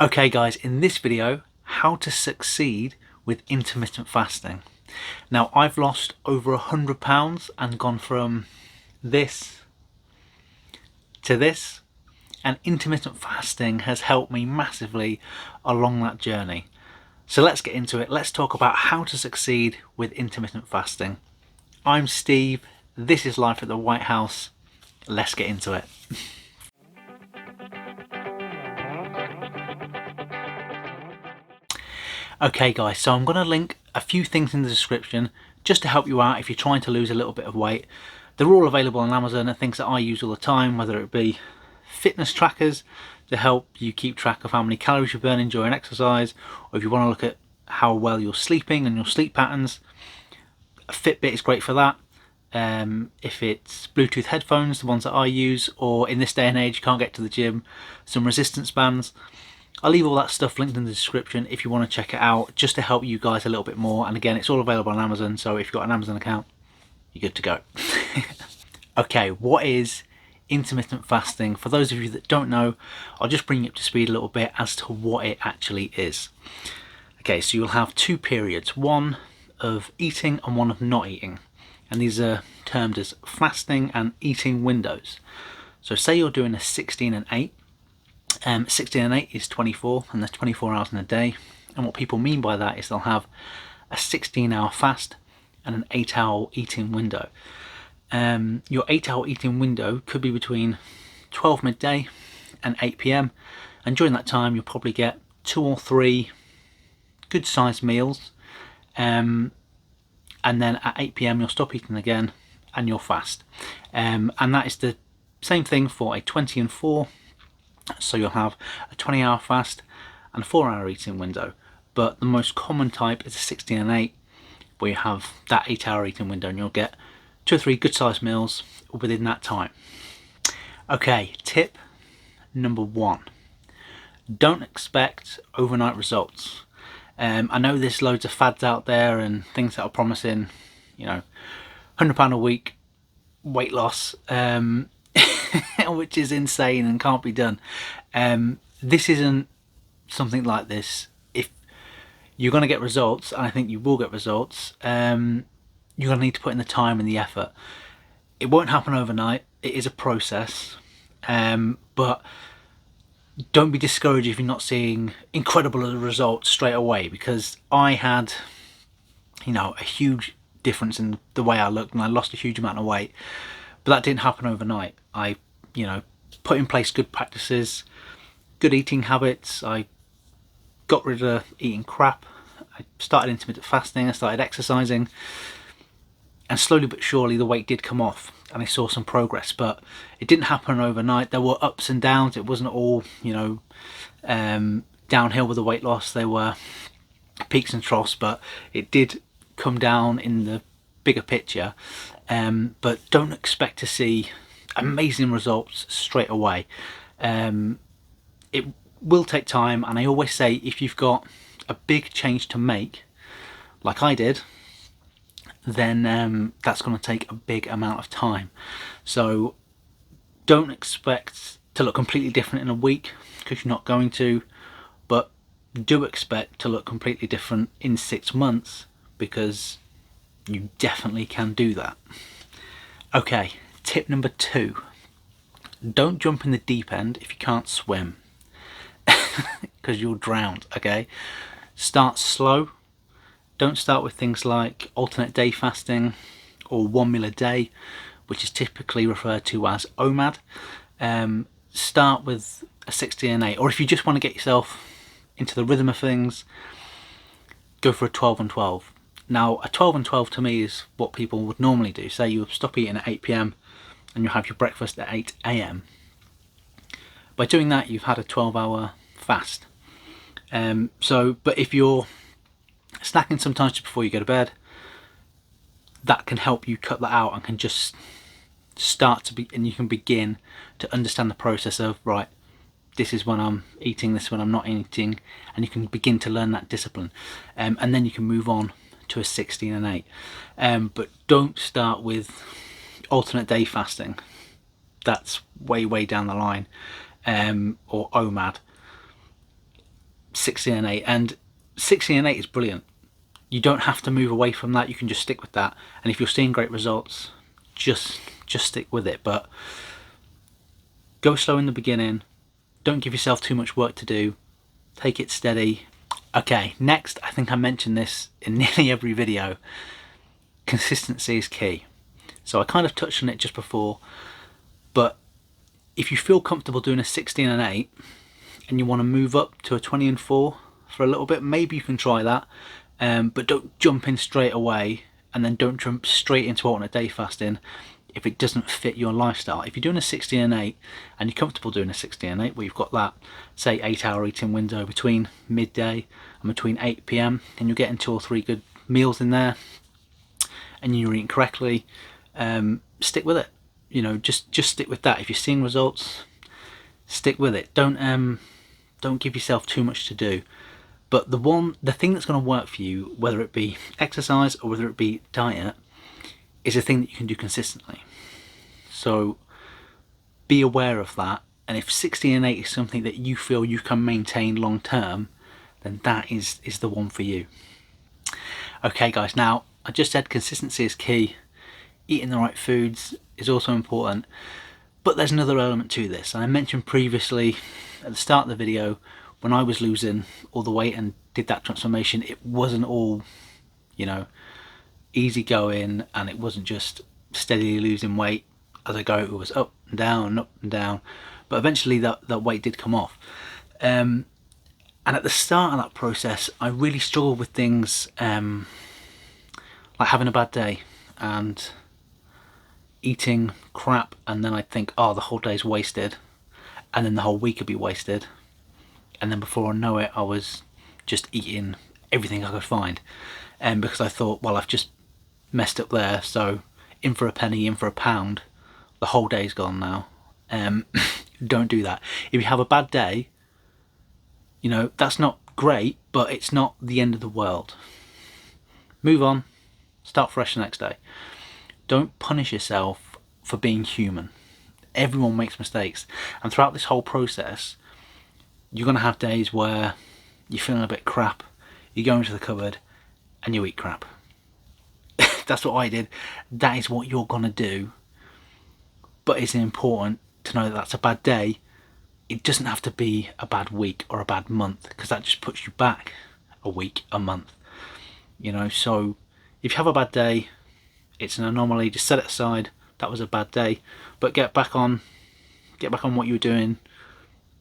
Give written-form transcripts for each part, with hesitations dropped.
Okay guys, in this video, how to succeed with intermittent fasting. Now I've lost over £100 and gone from this to this, and intermittent fasting has helped me massively along that journey. So let's get into it. Let's talk about how to succeed with intermittent fasting. I'm Steve, this is Life at the White House. Let's get into it. Okay guys, so I'm going to link a few things in the description just to help you out if you're trying to lose a little bit of weight. They're all available on Amazon and things that I use all the time, whether it be fitness trackers to help you keep track of how many calories you're burning during exercise, or if you want to look at how well you're sleeping and your sleep patterns, a Fitbit is great for that. If it's Bluetooth headphones, the ones that I use, or in this day and age you can't get to the gym, some resistance bands. I'll leave all that stuff linked in the description if you want to check it out, just to help you guys a little bit more. And again, it's all available on Amazon, so if you've got an Amazon account, you're good to go. Okay, what is intermittent fasting? For those of you that don't know, I'll just bring you up to speed a little bit as to what it actually is. Okay, so you'll have two periods, one of eating and one of not eating. And these are termed as fasting and eating windows. So say you're doing a 16 and 8. 16 and 8 is 24, and there's 24 hours in a day. And what people mean by that is they'll have a 16-hour fast and an 8-hour eating window. Your 8-hour eating window could be between 12 midday and 8 p.m. and during that time you'll probably get 2 or 3 good sized meals, and then at 8 p.m. you'll stop eating again and you'll fast. And that is the same thing for a 20 and 4. So you'll have a 20-hour fast and a 4-hour eating window, but the most common type is a 16 and 8, where you have that 8-hour eating window and you'll get 2 or 3 good sized meals within that time. Okay, tip number 1, don't expect overnight results. I know there's loads of fads out there and things that are promising, you know, £100 a week weight loss, which is insane and can't be done. This isn't something like this. If you're going to get results, and I think you will get results, you're going to need to put in the time and the effort. It won't happen overnight. It is a process, but don't be discouraged if you're not seeing incredible results straight away, because I had, you know, a huge difference in the way I looked and I lost a huge amount of weight, but that didn't happen overnight. I, you know, put in place good practices, good eating habits. I got rid of eating crap. I started intermittent fasting. I started exercising, and slowly but surely the weight did come off and I saw some progress, but it didn't happen overnight. There were ups and downs. It wasn't all, you know, downhill with the weight loss. There were peaks and troughs, but it did come down in the bigger picture. But don't expect to see amazing results straight away. It will take time, and I always say if you've got a big change to make, like I did, then that's going to take a big amount of time. So don't expect to look completely different in a week, because you're not going to, but do expect to look completely different in 6 months, because you definitely can do that. Okay, tip number 2, don't jump in the deep end if you can't swim, because you'll drown. Okay, start slow. Don't start with things like alternate day fasting or 1 meal a day, which is typically referred to as OMAD. Start with a 16 and 8, or if you just want to get yourself into the rhythm of things, go for a 12 and 12. Now a 12 and 12 to me is what people would normally do. Say you stop eating at 8 p.m. and you have your breakfast at 8 a.m. By doing that, you've had a 12-hour fast. But if you're snacking sometimes just before you go to bed, that can help you cut that out and can just start to be, and you can begin to understand the process of, right, this is when I'm eating, this is when I'm not eating, and you can begin to learn that discipline, and then you can move on to a 16 and 8. But don't start with alternate day fasting. That's way down the line, or OMAD. 16 and 8, and 16 and 8 is brilliant. You don't have to move away from that. You can just stick with that, and if you're seeing great results, just stick with it. But go slow in the beginning, don't give yourself too much work to do, take it steady. Okay, next, I think I mentioned this in nearly every video, consistency is key. So I kind of touched on it just before, but if you feel comfortable doing a 16 and 8 and you want to move up to a 20 and 4 for a little bit, maybe you can try that, but don't jump in straight away, and then don't jump straight into alternate day fasting if it doesn't fit your lifestyle. If you're doing a 16 and 8 and you're comfortable doing a 16 and 8 where you've got that, say, 8-hour eating window between midday and between 8 p.m, and you're getting 2 or 3 good meals in there and you're eating correctly, stick with it. You know, just stick with that. If you're seeing results, stick with it. Don't give yourself too much to do. But the thing that's going to work for you, whether it be exercise or whether it be diet, is a thing that you can do consistently. So be aware of that, and if 16 and 8 is something that you feel you can maintain long term, then that is the one for you. Okay guys, now I just said consistency is key, eating the right foods is also important, but there's another element to this. And I mentioned previously at the start of the video, when I was losing all the weight and did that transformation, it wasn't all, you know, easy going, and it wasn't just steadily losing weight as I go. It was up and down, but eventually that weight did come off. And at the start of that process, I really struggled with things like having a bad day and eating crap, and then I'd think, oh, the whole day's wasted, and then the whole week would be wasted, and then before I know it, I was just eating everything I could find, and because I thought, well, I've just messed up there, so in for a penny, in for a pound, the whole day's gone now. Don't do that. If you have a bad day, you know, that's not great, but it's not the end of the world. Move on, start fresh the next day. Don't punish yourself for being human. Everyone makes mistakes, and throughout this whole process, you're going to have days where you're feeling a bit crap, you go into the cupboard and you eat crap. That's what I did. That is what you're going to do. But it's important to know that that's a bad day. It doesn't have to be a bad week or a bad month, because that just puts you back a week, a month. You know, so if you have a bad day, it's an anomaly, just set it aside. That was a bad day, but get back on what you were doing,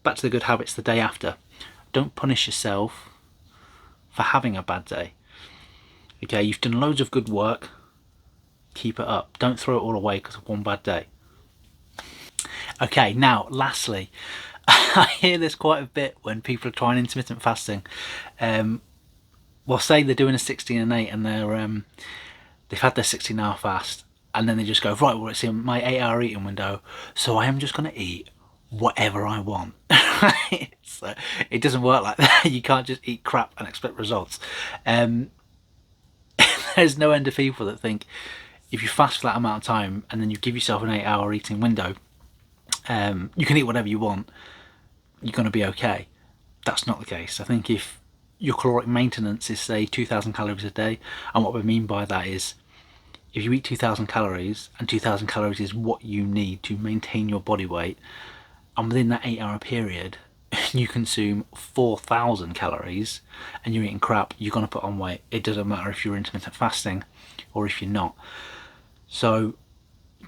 back to the good habits the day after. Don't punish yourself for having a bad day. Okay, you've done loads of good work, keep it up. Don't throw it all away because of one bad day. Okay, now lastly, I hear this quite a bit when people are trying intermittent fasting. Well, say they're doing a 16 and 8 and they've had their 16-hour fast, and then they just go, right, well, it's in my 8-hour eating window, so I am just going to eat whatever I want. So it doesn't work like that. You can't just eat crap and expect results. There's no end of people that think if you fast for that amount of time and then you give yourself an 8-hour eating window, you can eat whatever you want, you're going to be okay. That's not the case. I think if your caloric maintenance is, say, 2,000 calories a day, and what we mean by that is if you eat 2,000 calories and 2,000 calories is what you need to maintain your body weight, and within that 8-hour period you consume 4,000 calories and you're eating crap, you're going to put on weight. It doesn't matter if you're intermittent fasting or if you're not. So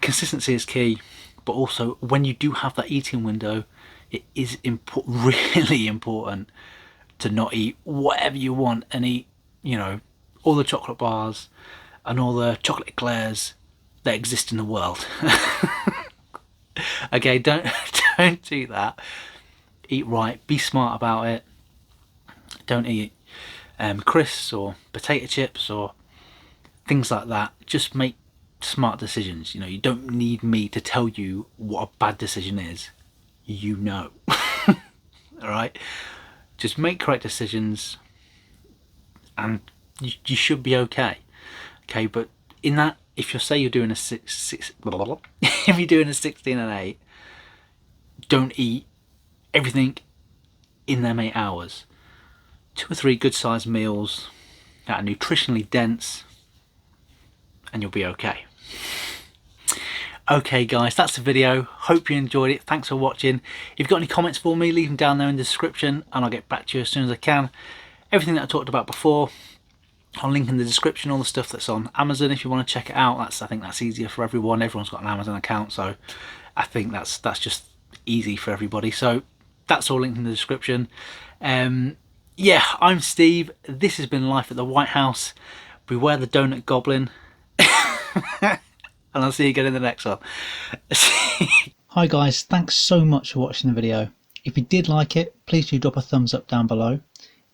consistency is key, but also when you do have that eating window, it is really important to not eat whatever you want and eat, you know, all the chocolate bars and all the chocolate eclairs that exist in the world. Okay, don't do that. Eat right, be smart about it. Don't eat crisps or potato chips or things like that. Just make smart decisions. You know, you don't need me to tell you what a bad decision is. You know. All right, just make correct decisions and you should be okay. Okay, but in that, if you're doing a if you're doing a 16 and 8, don't eat everything in them 8 hours. 2 or 3 good sized meals that are nutritionally dense, and you'll be okay. Okay guys, that's the video. Hope you enjoyed it. Thanks for watching. If you've got any comments for me, leave them down there in the description and I'll get back to you as soon as I can. Everything that I talked about before, I'll link in the description, all the stuff that's on Amazon if you want to check it out. I think that's easier for everyone. Everyone's got an Amazon account, so I think that's just easy for everybody. So that's all linked in the description. Yeah, I'm Steve. This has been Life at the White House. Beware the donut goblin. And I'll see you again in the next one. Hi guys, thanks so much for watching the video. If you did like it, please do drop a thumbs up down below.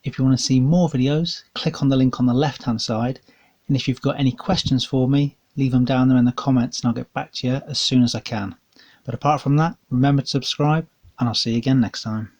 If you want to see more videos, click on the link on the left hand side. And if you've got any questions for me, leave them down there in the comments and I'll get back to you as soon as I can. But apart from that, remember to subscribe and I'll see you again next time.